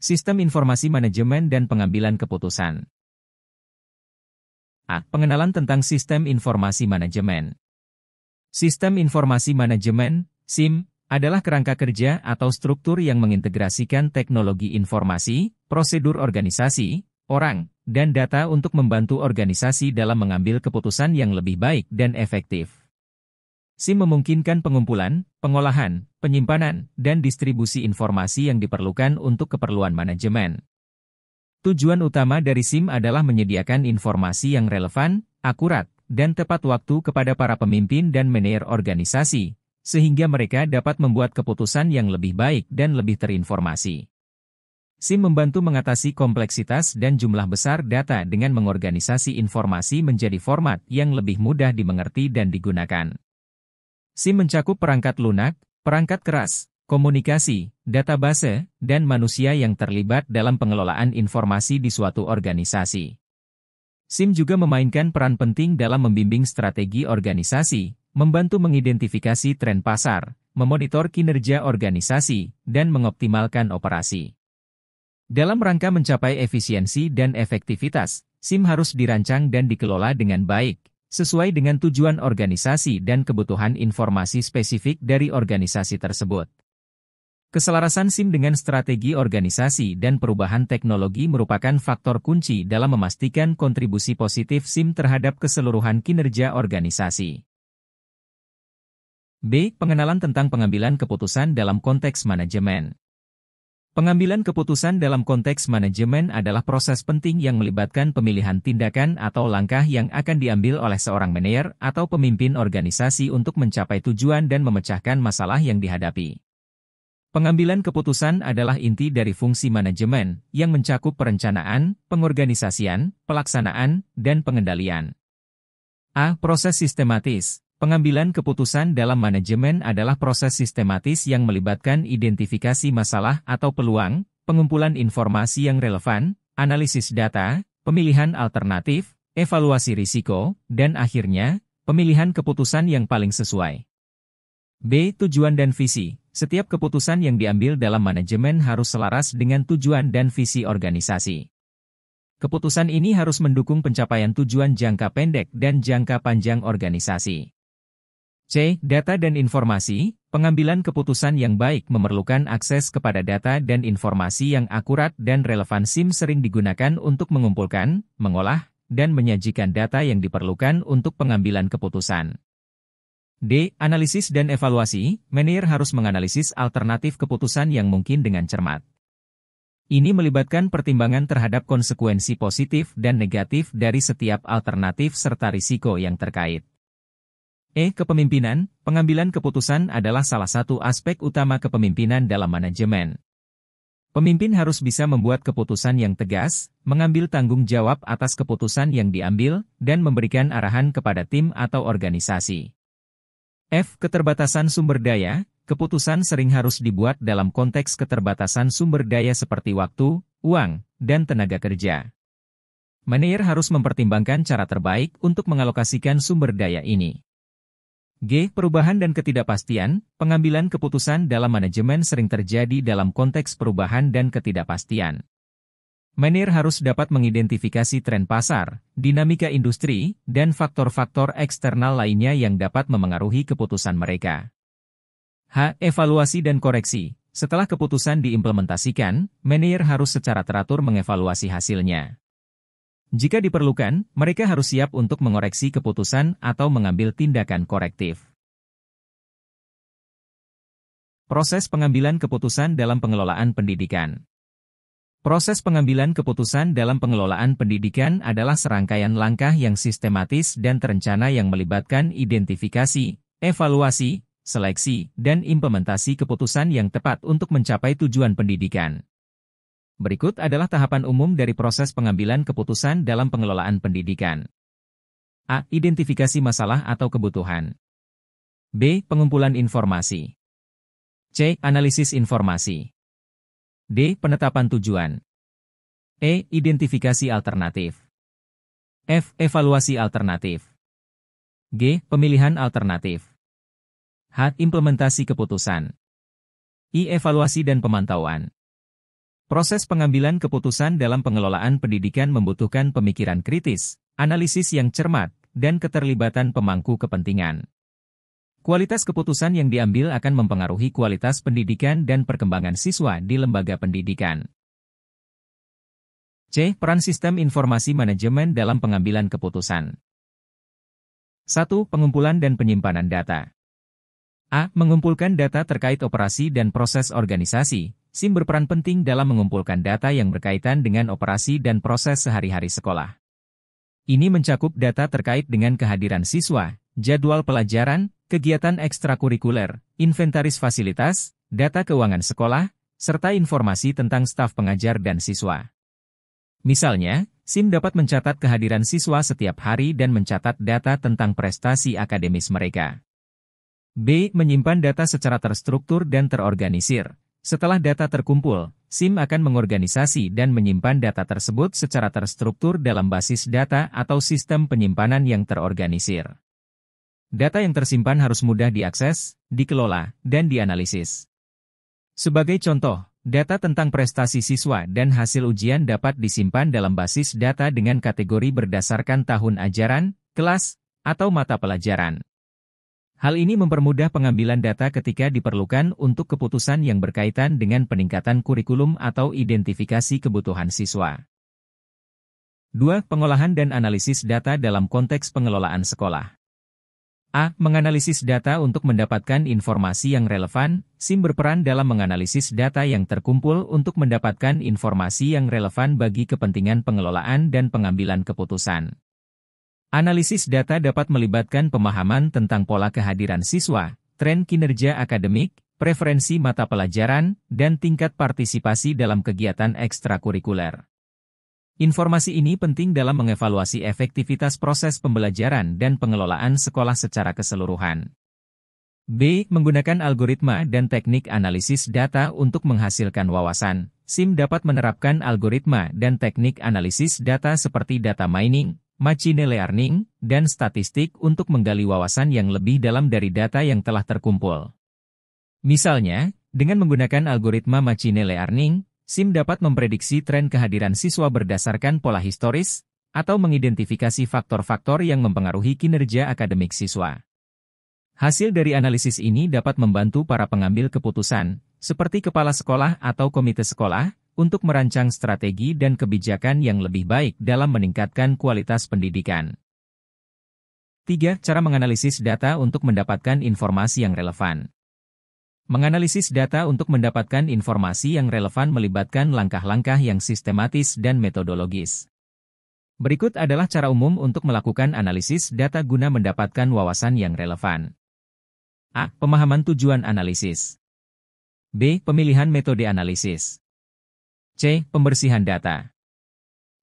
Sistem informasi manajemen dan pengambilan keputusan. A. Pengenalan tentang sistem informasi manajemen. Sistem informasi manajemen, SIM, adalah kerangka kerja atau struktur yang mengintegrasikan teknologi informasi, prosedur organisasi, orang, dan data untuk membantu organisasi dalam mengambil keputusan yang lebih baik dan efektif. SIM memungkinkan pengumpulan, pengolahan, penyimpanan, dan distribusi informasi yang diperlukan untuk keperluan manajemen. Tujuan utama dari SIM adalah menyediakan informasi yang relevan, akurat, dan tepat waktu kepada para pemimpin dan manajer organisasi, sehingga mereka dapat membuat keputusan yang lebih baik dan lebih terinformasi. SIM membantu mengatasi kompleksitas dan jumlah besar data dengan mengorganisasi informasi menjadi format yang lebih mudah dimengerti dan digunakan. SIM mencakup perangkat lunak, perangkat keras, komunikasi, database, dan manusia yang terlibat dalam pengelolaan informasi di suatu organisasi. SIM juga memainkan peran penting dalam membimbing strategi organisasi, membantu mengidentifikasi tren pasar, memonitor kinerja organisasi, dan mengoptimalkan operasi. Dalam rangka mencapai efisiensi dan efektivitas, SIM harus dirancang dan dikelola dengan baik, sesuai dengan tujuan organisasi dan kebutuhan informasi spesifik dari organisasi tersebut. Keselarasan SIM dengan strategi organisasi dan perubahan teknologi merupakan faktor kunci dalam memastikan kontribusi positif SIM terhadap keseluruhan kinerja organisasi. B. Pengenalan tentang pengambilan keputusan dalam konteks manajemen. Pengambilan keputusan dalam konteks manajemen adalah proses penting yang melibatkan pemilihan tindakan atau langkah yang akan diambil oleh seorang manajer atau pemimpin organisasi untuk mencapai tujuan dan memecahkan masalah yang dihadapi. Pengambilan keputusan adalah inti dari fungsi manajemen, yang mencakup perencanaan, pengorganisasian, pelaksanaan, dan pengendalian. A. Proses sistematis. Pengambilan keputusan dalam manajemen adalah proses sistematis yang melibatkan identifikasi masalah atau peluang, pengumpulan informasi yang relevan, analisis data, pemilihan alternatif, evaluasi risiko, dan akhirnya, pemilihan keputusan yang paling sesuai. B. Tujuan dan visi. Setiap keputusan yang diambil dalam manajemen harus selaras dengan tujuan dan visi organisasi. Keputusan ini harus mendukung pencapaian tujuan jangka pendek dan jangka panjang organisasi. C. Data dan informasi. Pengambilan keputusan yang baik memerlukan akses kepada data dan informasi yang akurat dan relevan. SIM sering digunakan untuk mengumpulkan, mengolah, dan menyajikan data yang diperlukan untuk pengambilan keputusan. D. Analisis dan evaluasi. Manajer harus menganalisis alternatif keputusan yang mungkin dengan cermat. Ini melibatkan pertimbangan terhadap konsekuensi positif dan negatif dari setiap alternatif serta risiko yang terkait. E. Kepemimpinan. Pengambilan keputusan adalah salah satu aspek utama kepemimpinan dalam manajemen. Pemimpin harus bisa membuat keputusan yang tegas, mengambil tanggung jawab atas keputusan yang diambil, dan memberikan arahan kepada tim atau organisasi. F. Keterbatasan sumber daya. Keputusan sering harus dibuat dalam konteks keterbatasan sumber daya seperti waktu, uang, dan tenaga kerja. Manajer harus mempertimbangkan cara terbaik untuk mengalokasikan sumber daya ini. G. Perubahan dan ketidakpastian. Pengambilan keputusan dalam manajemen sering terjadi dalam konteks perubahan dan ketidakpastian. Manajer harus dapat mengidentifikasi tren pasar, dinamika industri, dan faktor-faktor eksternal lainnya yang dapat memengaruhi keputusan mereka. H. Evaluasi dan koreksi. Setelah keputusan diimplementasikan, manajer harus secara teratur mengevaluasi hasilnya. Jika diperlukan, mereka harus siap untuk mengoreksi keputusan atau mengambil tindakan korektif. Proses pengambilan keputusan dalam pengelolaan pendidikan. Proses pengambilan keputusan dalam pengelolaan pendidikan adalah serangkaian langkah yang sistematis dan terencana yang melibatkan identifikasi, evaluasi, seleksi, dan implementasi keputusan yang tepat untuk mencapai tujuan pendidikan. Berikut adalah tahapan umum dari proses pengambilan keputusan dalam pengelolaan pendidikan. A. Identifikasi masalah atau kebutuhan. B. Pengumpulan informasi. C. Analisis informasi. D. Penetapan tujuan. E. Identifikasi alternatif. F. Evaluasi alternatif. G. Pemilihan alternatif. H. Implementasi keputusan. I. Evaluasi dan pemantauan. Proses pengambilan keputusan dalam pengelolaan pendidikan membutuhkan pemikiran kritis, analisis yang cermat, dan keterlibatan pemangku kepentingan. Kualitas keputusan yang diambil akan mempengaruhi kualitas pendidikan dan perkembangan siswa di lembaga pendidikan. C. Peran sistem informasi manajemen dalam pengambilan keputusan. 1. Pengumpulan dan penyimpanan data. A. Mengumpulkan data terkait operasi dan proses organisasi. SIM berperan penting dalam mengumpulkan data yang berkaitan dengan operasi dan proses sehari-hari sekolah. Ini mencakup data terkait dengan kehadiran siswa, jadwal pelajaran, kegiatan ekstrakurikuler, inventaris fasilitas, data keuangan sekolah, serta informasi tentang staf pengajar dan siswa. Misalnya, SIM dapat mencatat kehadiran siswa setiap hari dan mencatat data tentang prestasi akademis mereka. B. Menyimpan data secara terstruktur dan terorganisir. Setelah data terkumpul, SIM akan mengorganisasi dan menyimpan data tersebut secara terstruktur dalam basis data atau sistem penyimpanan yang terorganisir. Data yang tersimpan harus mudah diakses, dikelola, dan dianalisis. Sebagai contoh, data tentang prestasi siswa dan hasil ujian dapat disimpan dalam basis data dengan kategori berdasarkan tahun ajaran, kelas, atau mata pelajaran. Hal ini mempermudah pengambilan data ketika diperlukan untuk keputusan yang berkaitan dengan peningkatan kurikulum atau identifikasi kebutuhan siswa. 2. Pengolahan dan analisis data dalam konteks pengelolaan sekolah. A. Menganalisis data untuk mendapatkan informasi yang relevan. SIM berperan dalam menganalisis data yang terkumpul untuk mendapatkan informasi yang relevan bagi kepentingan pengelolaan dan pengambilan keputusan. Analisis data dapat melibatkan pemahaman tentang pola kehadiran siswa, tren kinerja akademik, preferensi mata pelajaran, dan tingkat partisipasi dalam kegiatan ekstrakurikuler. Informasi ini penting dalam mengevaluasi efektivitas proses pembelajaran dan pengelolaan sekolah secara keseluruhan. B. Menggunakan algoritma dan teknik analisis data untuk menghasilkan wawasan. SIM dapat menerapkan algoritma dan teknik analisis data seperti data mining, machine learning, dan statistik untuk menggali wawasan yang lebih dalam dari data yang telah terkumpul. Misalnya, dengan menggunakan algoritma machine learning, SIM dapat memprediksi tren kehadiran siswa berdasarkan pola historis, atau mengidentifikasi faktor-faktor yang mempengaruhi kinerja akademik siswa. Hasil dari analisis ini dapat membantu para pengambil keputusan, seperti kepala sekolah atau komite sekolah, untuk merancang strategi dan kebijakan yang lebih baik dalam meningkatkan kualitas pendidikan. 3. Cara menganalisis data untuk mendapatkan informasi yang relevan. Menganalisis data untuk mendapatkan informasi yang relevan melibatkan langkah-langkah yang sistematis dan metodologis. Berikut adalah cara umum untuk melakukan analisis data guna mendapatkan wawasan yang relevan. A. Pemahaman tujuan analisis. B. Pemilihan metode analisis. C. Pembersihan data.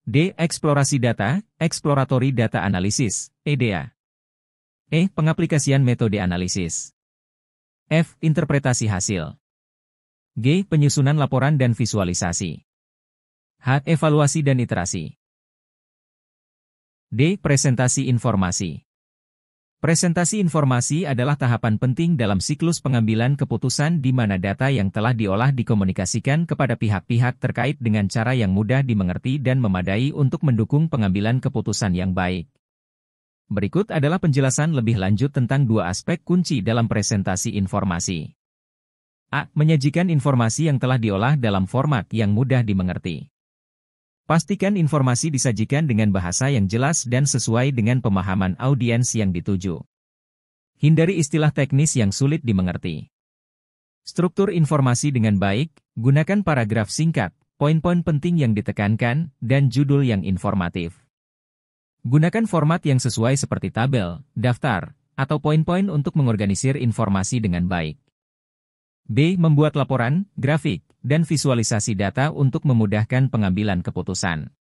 D. Eksplorasi data, exploratory data analysis, EDA. E. Pengaplikasian metode analisis. F. Interpretasi hasil. G. Penyusunan laporan dan visualisasi. H. Evaluasi dan iterasi. D. Presentasi informasi. Presentasi informasi adalah tahapan penting dalam siklus pengambilan keputusan di mana data yang telah diolah dikomunikasikan kepada pihak-pihak terkait dengan cara yang mudah dimengerti dan memadai untuk mendukung pengambilan keputusan yang baik. Berikut adalah penjelasan lebih lanjut tentang dua aspek kunci dalam presentasi informasi. A. Menyajikan informasi yang telah diolah dalam format yang mudah dimengerti. Pastikan informasi disajikan dengan bahasa yang jelas dan sesuai dengan pemahaman audiens yang dituju. Hindari istilah teknis yang sulit dimengerti. Struktur informasi dengan baik, gunakan paragraf singkat, poin-poin penting yang ditekankan, dan judul yang informatif. Gunakan format yang sesuai seperti tabel, daftar, atau poin-poin untuk mengorganisir informasi dengan baik. B. Membuat laporan, grafik, dan visualisasi data untuk memudahkan pengambilan keputusan.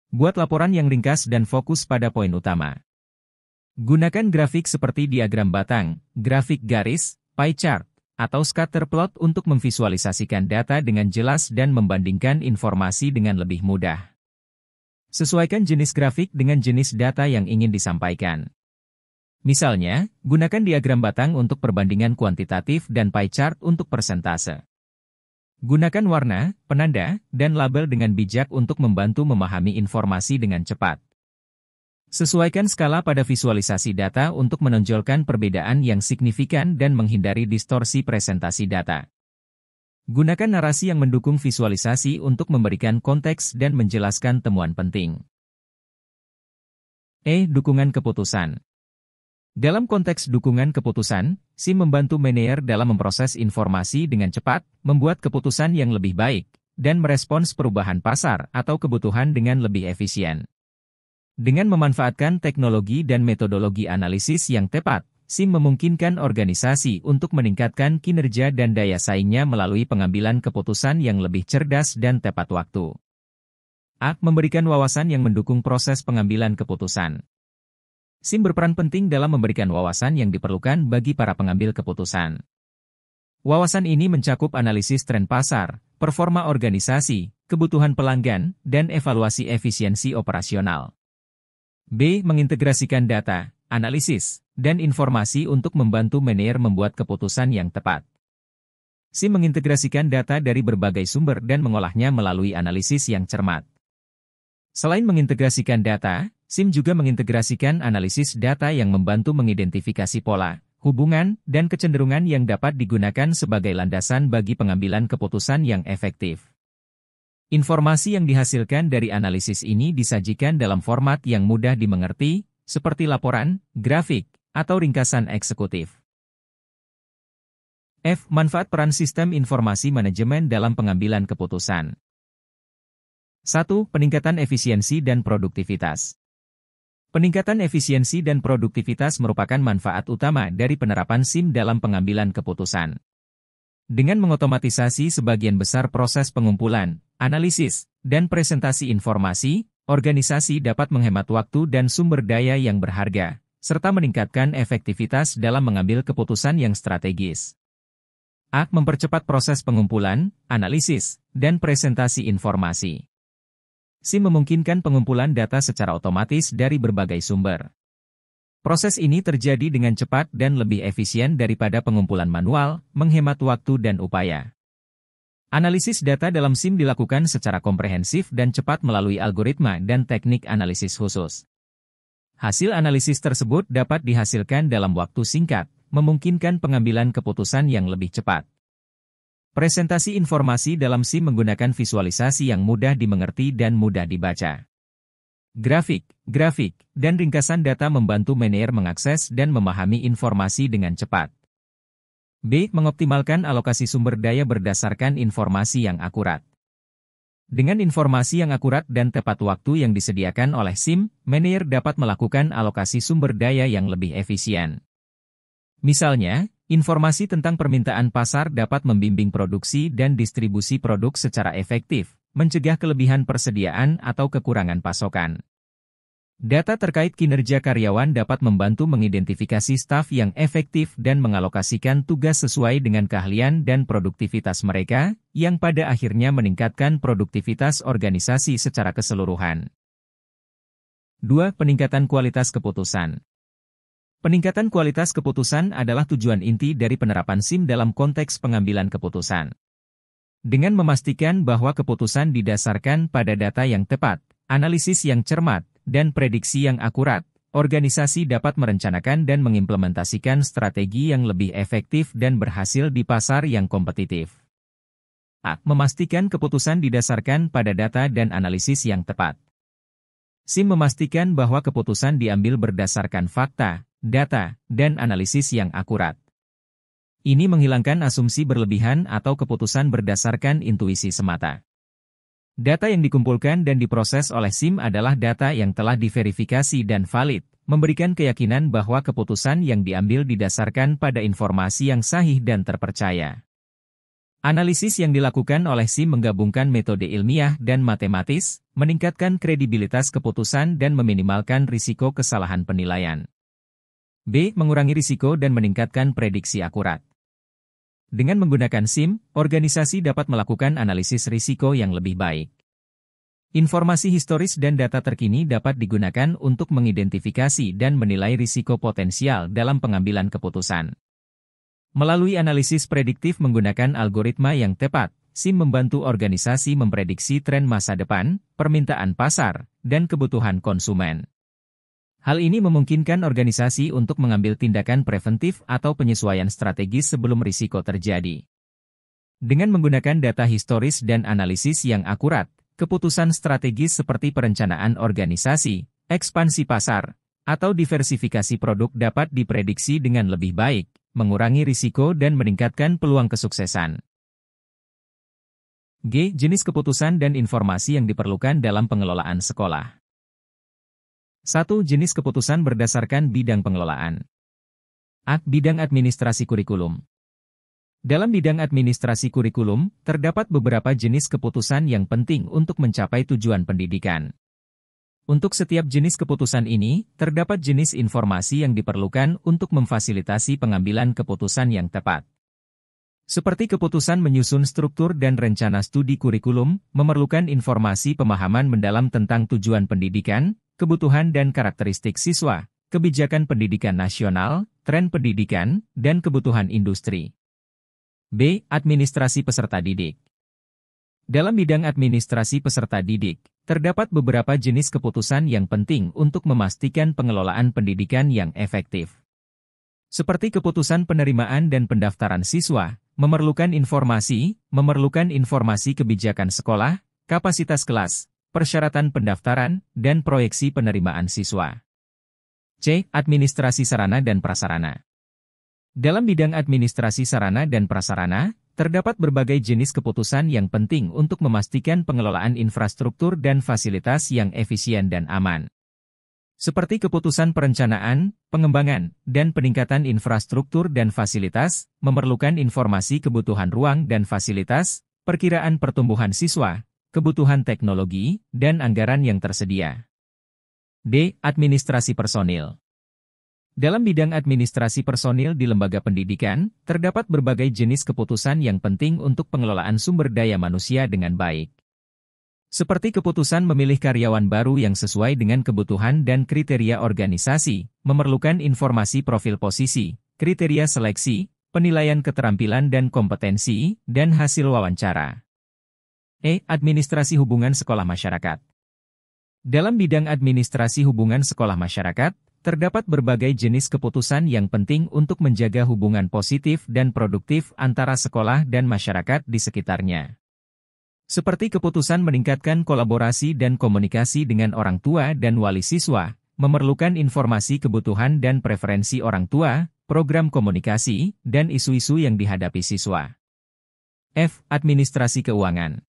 Buat laporan yang ringkas dan fokus pada poin utama. Gunakan grafik seperti diagram batang, grafik garis, pie chart, atau scatter plot untuk memvisualisasikan data dengan jelas dan membandingkan informasi dengan lebih mudah. Sesuaikan jenis grafik dengan jenis data yang ingin disampaikan. Misalnya, gunakan diagram batang untuk perbandingan kuantitatif dan pie chart untuk persentase. Gunakan warna, penanda, dan label dengan bijak untuk membantu memahami informasi dengan cepat. Sesuaikan skala pada visualisasi data untuk menonjolkan perbedaan yang signifikan dan menghindari distorsi presentasi data. Gunakan narasi yang mendukung visualisasi untuk memberikan konteks dan menjelaskan temuan penting. Dukungan keputusan. Dalam konteks dukungan keputusan, SIM membantu manajer dalam memproses informasi dengan cepat, membuat keputusan yang lebih baik, dan merespons perubahan pasar atau kebutuhan dengan lebih efisien. Dengan memanfaatkan teknologi dan metodologi analisis yang tepat, SIM memungkinkan organisasi untuk meningkatkan kinerja dan daya saingnya melalui pengambilan keputusan yang lebih cerdas dan tepat waktu. Memberikan wawasan yang mendukung proses pengambilan keputusan. SIM berperan penting dalam memberikan wawasan yang diperlukan bagi para pengambil keputusan. Wawasan ini mencakup analisis tren pasar, performa organisasi, kebutuhan pelanggan, dan evaluasi efisiensi operasional. Mengintegrasikan data, analisis, dan informasi untuk membantu manajer membuat keputusan yang tepat. SIM mengintegrasikan data dari berbagai sumber dan mengolahnya melalui analisis yang cermat. Selain mengintegrasikan data, SIM juga mengintegrasikan analisis data yang membantu mengidentifikasi pola, hubungan, dan kecenderungan yang dapat digunakan sebagai landasan bagi pengambilan keputusan yang efektif. Informasi yang dihasilkan dari analisis ini disajikan dalam format yang mudah dimengerti, seperti laporan, grafik, atau ringkasan eksekutif. Manfaat peran sistem informasi manajemen dalam pengambilan keputusan. 1. Peningkatan efisiensi dan produktivitas. Peningkatan efisiensi dan produktivitas merupakan manfaat utama dari penerapan SIM dalam pengambilan keputusan. Dengan mengotomatisasi sebagian besar proses pengumpulan, analisis, dan presentasi informasi, organisasi dapat menghemat waktu dan sumber daya yang berharga, serta meningkatkan efektivitas dalam mengambil keputusan yang strategis. Mempercepat proses pengumpulan, analisis, dan presentasi informasi. SIM memungkinkan pengumpulan data secara otomatis dari berbagai sumber. Proses ini terjadi dengan cepat dan lebih efisien daripada pengumpulan manual, menghemat waktu dan upaya. Analisis data dalam SIM dilakukan secara komprehensif dan cepat melalui algoritma dan teknik analisis khusus. Hasil analisis tersebut dapat dihasilkan dalam waktu singkat, memungkinkan pengambilan keputusan yang lebih cepat. Presentasi informasi dalam SIM menggunakan visualisasi yang mudah dimengerti dan mudah dibaca. Grafik, dan ringkasan data membantu manajer mengakses dan memahami informasi dengan cepat. Mengoptimalkan alokasi sumber daya berdasarkan informasi yang akurat. Dengan informasi yang akurat dan tepat waktu yang disediakan oleh SIM, manajer dapat melakukan alokasi sumber daya yang lebih efisien. Misalnya, informasi tentang permintaan pasar dapat membimbing produksi dan distribusi produk secara efektif, mencegah kelebihan persediaan atau kekurangan pasokan. Data terkait kinerja karyawan dapat membantu mengidentifikasi staf yang efektif dan mengalokasikan tugas sesuai dengan keahlian dan produktivitas mereka, yang pada akhirnya meningkatkan produktivitas organisasi secara keseluruhan. 2. Peningkatan kualitas keputusan. Peningkatan kualitas keputusan adalah tujuan inti dari penerapan SIM dalam konteks pengambilan keputusan. Dengan memastikan bahwa keputusan didasarkan pada data yang tepat, analisis yang cermat, dan prediksi yang akurat, organisasi dapat merencanakan dan mengimplementasikan strategi yang lebih efektif dan berhasil di pasar yang kompetitif. Memastikan keputusan didasarkan pada data dan analisis yang tepat. SIM memastikan bahwa keputusan diambil berdasarkan fakta, data, dan analisis yang akurat. Ini menghilangkan asumsi berlebihan atau keputusan berdasarkan intuisi semata. Data yang dikumpulkan dan diproses oleh SIM adalah data yang telah diverifikasi dan valid, memberikan keyakinan bahwa keputusan yang diambil didasarkan pada informasi yang sahih dan terpercaya. Analisis yang dilakukan oleh SIM menggabungkan metode ilmiah dan matematis, meningkatkan kredibilitas keputusan dan meminimalkan risiko kesalahan penilaian. Mengurangi risiko dan meningkatkan prediksi akurat. Dengan menggunakan SIM, organisasi dapat melakukan analisis risiko yang lebih baik. Informasi historis dan data terkini dapat digunakan untuk mengidentifikasi dan menilai risiko potensial dalam pengambilan keputusan. Melalui analisis prediktif menggunakan algoritma yang tepat, SIM membantu organisasi memprediksi tren masa depan, permintaan pasar, dan kebutuhan konsumen. Hal ini memungkinkan organisasi untuk mengambil tindakan preventif atau penyesuaian strategis sebelum risiko terjadi. Dengan menggunakan data historis dan analisis yang akurat, keputusan strategis seperti perencanaan organisasi, ekspansi pasar, atau diversifikasi produk dapat diprediksi dengan lebih baik, mengurangi risiko dan meningkatkan peluang kesuksesan. G. Jenis keputusan dan informasi yang diperlukan dalam pengelolaan sekolah. 1. Jenis keputusan berdasarkan bidang pengelolaan. A. Bidang administrasi kurikulum. Dalam bidang administrasi kurikulum, terdapat beberapa jenis keputusan yang penting untuk mencapai tujuan pendidikan. Untuk setiap jenis keputusan ini, terdapat jenis informasi yang diperlukan untuk memfasilitasi pengambilan keputusan yang tepat. Seperti keputusan menyusun struktur dan rencana studi kurikulum, memerlukan informasi pemahaman mendalam tentang tujuan pendidikan, kebutuhan dan karakteristik siswa, kebijakan pendidikan nasional, tren pendidikan, dan kebutuhan industri. B. Administrasi peserta didik. Dalam bidang administrasi peserta didik, terdapat beberapa jenis keputusan yang penting untuk memastikan pengelolaan pendidikan yang efektif. Seperti keputusan penerimaan dan pendaftaran siswa, memerlukan informasi kebijakan sekolah, kapasitas kelas, persyaratan pendaftaran, dan proyeksi penerimaan siswa. C. Administrasi sarana dan prasarana. Dalam bidang administrasi sarana dan prasarana, terdapat berbagai jenis keputusan yang penting untuk memastikan pengelolaan infrastruktur dan fasilitas yang efisien dan aman. Seperti keputusan perencanaan, pengembangan, dan peningkatan infrastruktur dan fasilitas, memerlukan informasi kebutuhan ruang dan fasilitas, perkiraan pertumbuhan siswa, kebutuhan teknologi, dan anggaran yang tersedia. D. Administrasi personil. Dalam bidang administrasi personil di lembaga pendidikan, terdapat berbagai jenis keputusan yang penting untuk pengelolaan sumber daya manusia dengan baik. Seperti keputusan memilih karyawan baru yang sesuai dengan kebutuhan dan kriteria organisasi, memerlukan informasi profil posisi, kriteria seleksi, penilaian keterampilan dan kompetensi, dan hasil wawancara. E. Administrasi hubungan sekolah masyarakat. Dalam bidang administrasi hubungan sekolah masyarakat, terdapat berbagai jenis keputusan yang penting untuk menjaga hubungan positif dan produktif antara sekolah dan masyarakat di sekitarnya. Seperti keputusan meningkatkan kolaborasi dan komunikasi dengan orang tua dan wali siswa, memerlukan informasi kebutuhan dan preferensi orang tua, program komunikasi, dan isu-isu yang dihadapi siswa. F. Administrasi keuangan.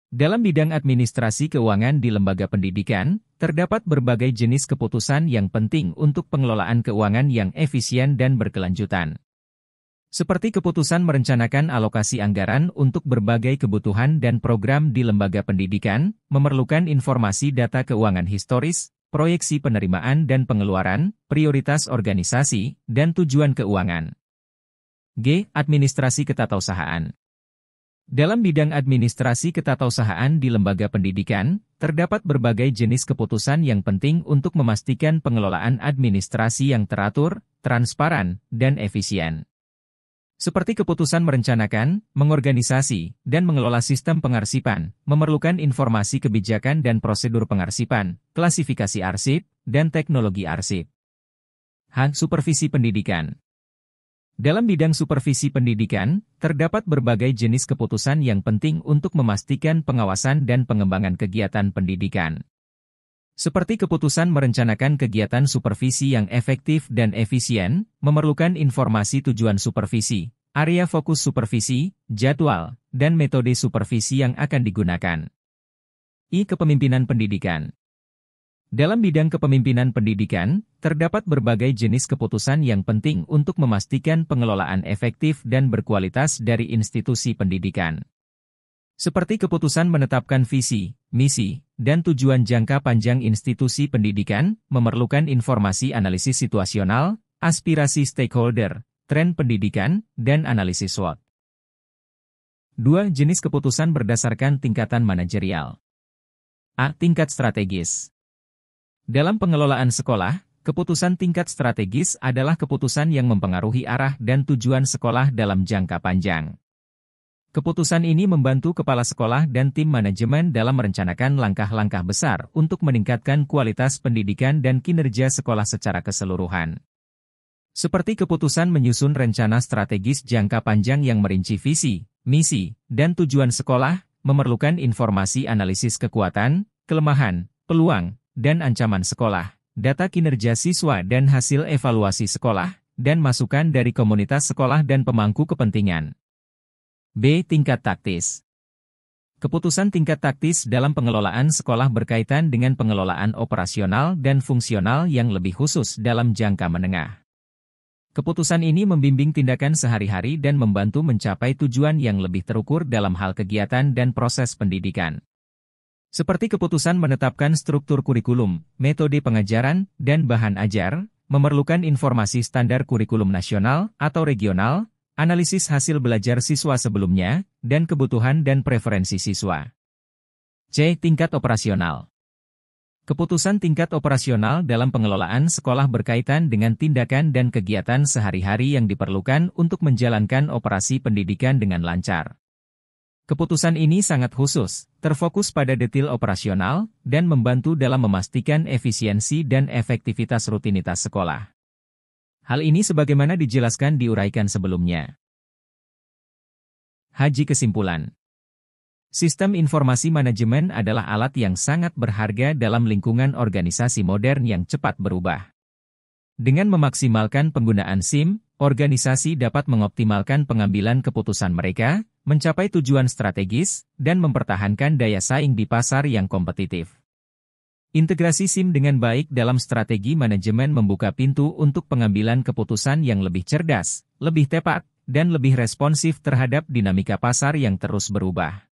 Dalam bidang administrasi keuangan di lembaga pendidikan, terdapat berbagai jenis keputusan yang penting untuk pengelolaan keuangan yang efisien dan berkelanjutan. Seperti keputusan merencanakan alokasi anggaran untuk berbagai kebutuhan dan program di lembaga pendidikan, memerlukan informasi data keuangan historis, proyeksi penerimaan dan pengeluaran, prioritas organisasi, dan tujuan keuangan. G. Administrasi ketatausahaan. Dalam bidang administrasi ketatausahaan di lembaga pendidikan, terdapat berbagai jenis keputusan yang penting untuk memastikan pengelolaan administrasi yang teratur, transparan, dan efisien. Seperti keputusan merencanakan, mengorganisasi, dan mengelola sistem pengarsipan, memerlukan informasi kebijakan dan prosedur pengarsipan, klasifikasi arsip, dan teknologi arsip. H. Supervisi pendidikan. Dalam bidang supervisi pendidikan, terdapat berbagai jenis keputusan yang penting untuk memastikan pengawasan dan pengembangan kegiatan pendidikan. Seperti keputusan merencanakan kegiatan supervisi yang efektif dan efisien, memerlukan informasi tujuan supervisi, area fokus supervisi, jadwal, dan metode supervisi yang akan digunakan. I. Kepemimpinan pendidikan. Dalam bidang kepemimpinan pendidikan, terdapat berbagai jenis keputusan yang penting untuk memastikan pengelolaan efektif dan berkualitas dari institusi pendidikan. Seperti keputusan menetapkan visi, misi, dan tujuan jangka panjang institusi pendidikan, memerlukan informasi analisis situasional, aspirasi stakeholder, tren pendidikan, dan analisis SWOT. 2. Jenis keputusan berdasarkan tingkatan manajerial. A. Tingkat strategis. Dalam pengelolaan sekolah, keputusan tingkat strategis adalah keputusan yang mempengaruhi arah dan tujuan sekolah dalam jangka panjang. Keputusan ini membantu kepala sekolah dan tim manajemen dalam merencanakan langkah-langkah besar untuk meningkatkan kualitas pendidikan dan kinerja sekolah secara keseluruhan. Seperti keputusan menyusun rencana strategis jangka panjang yang merinci visi, misi, dan tujuan sekolah, memerlukan informasi analisis kekuatan, kelemahan, peluang, dan ancaman sekolah, data kinerja siswa dan hasil evaluasi sekolah, dan masukan dari komunitas sekolah dan pemangku kepentingan. B. Tingkat taktis. Keputusan tingkat taktis dalam pengelolaan sekolah berkaitan dengan pengelolaan operasional dan fungsional yang lebih khusus dalam jangka menengah. Keputusan ini membimbing tindakan sehari-hari dan membantu mencapai tujuan yang lebih terukur dalam hal kegiatan dan proses pendidikan. Seperti keputusan menetapkan struktur kurikulum, metode pengajaran, dan bahan ajar, memerlukan informasi standar kurikulum nasional atau regional, analisis hasil belajar siswa sebelumnya, dan kebutuhan dan preferensi siswa. C. Tingkat operasional. Keputusan tingkat operasional dalam pengelolaan sekolah berkaitan dengan tindakan dan kegiatan sehari-hari yang diperlukan untuk menjalankan operasi pendidikan dengan lancar. Keputusan ini sangat khusus, terfokus pada detail operasional, dan membantu dalam memastikan efisiensi dan efektivitas rutinitas sekolah. Hal ini sebagaimana dijelaskan diuraikan sebelumnya. Haji kesimpulan. Sistem informasi manajemen adalah alat yang sangat berharga dalam lingkungan organisasi modern yang cepat berubah. Dengan memaksimalkan penggunaan SIM, organisasi dapat mengoptimalkan pengambilan keputusan mereka, mencapai tujuan strategis, dan mempertahankan daya saing di pasar yang kompetitif. Integrasi SIM dengan baik dalam strategi manajemen membuka pintu untuk pengambilan keputusan yang lebih cerdas, lebih tepat, dan lebih responsif terhadap dinamika pasar yang terus berubah.